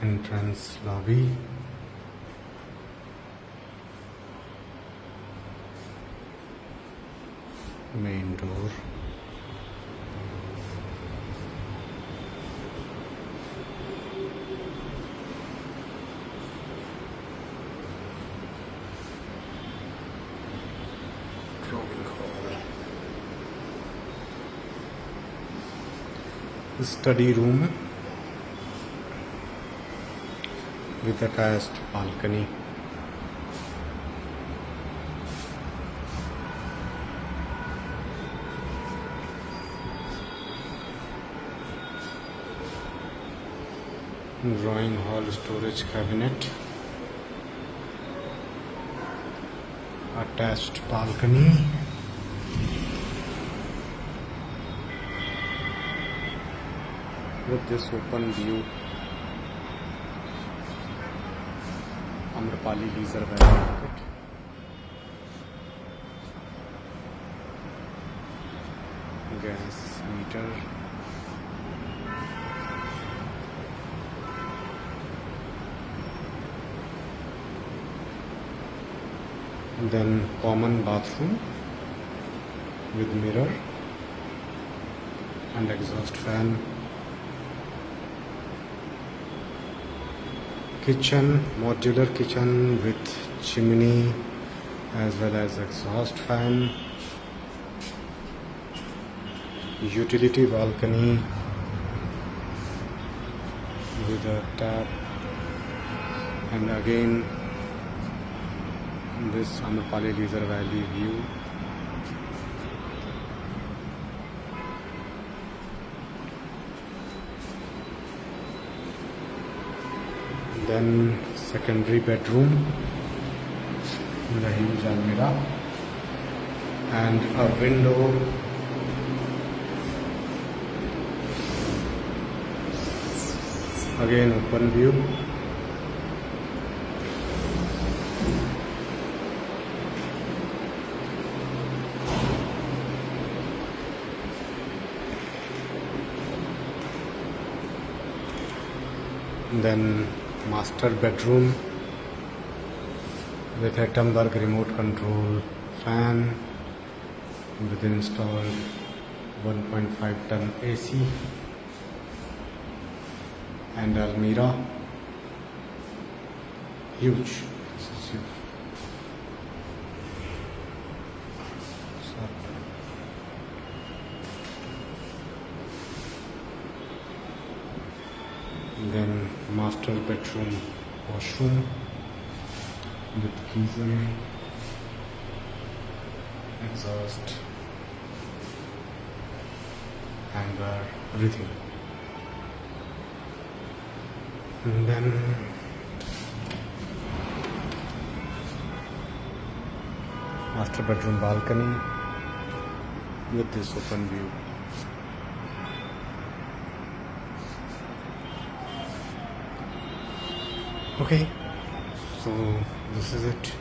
entrance lobby. Main door. Drawing hall. Study room with attached balcony. Drawing hall storage cabinet. Attached balcony. With this open view, Amrapali Leisure Valley Market. Gas meter. And then common bathroom with mirror and exhaust fan. Kitchen, modular kitchen with chimney as well as exhaust fan. Utility balcony with a tap, and again this Amrapali Leisure Valley view. Then secondary bedroom with a huge almirah and a window. Again open view. Then master bedroom with a Hettenberg remote control fan with installed 1.5 ton AC and almirah. Huge. This is huge. Then master bedroom washroom with geyser, exhaust, hanger, everything. And then master bedroom balcony with this open view. Okay, so this is it.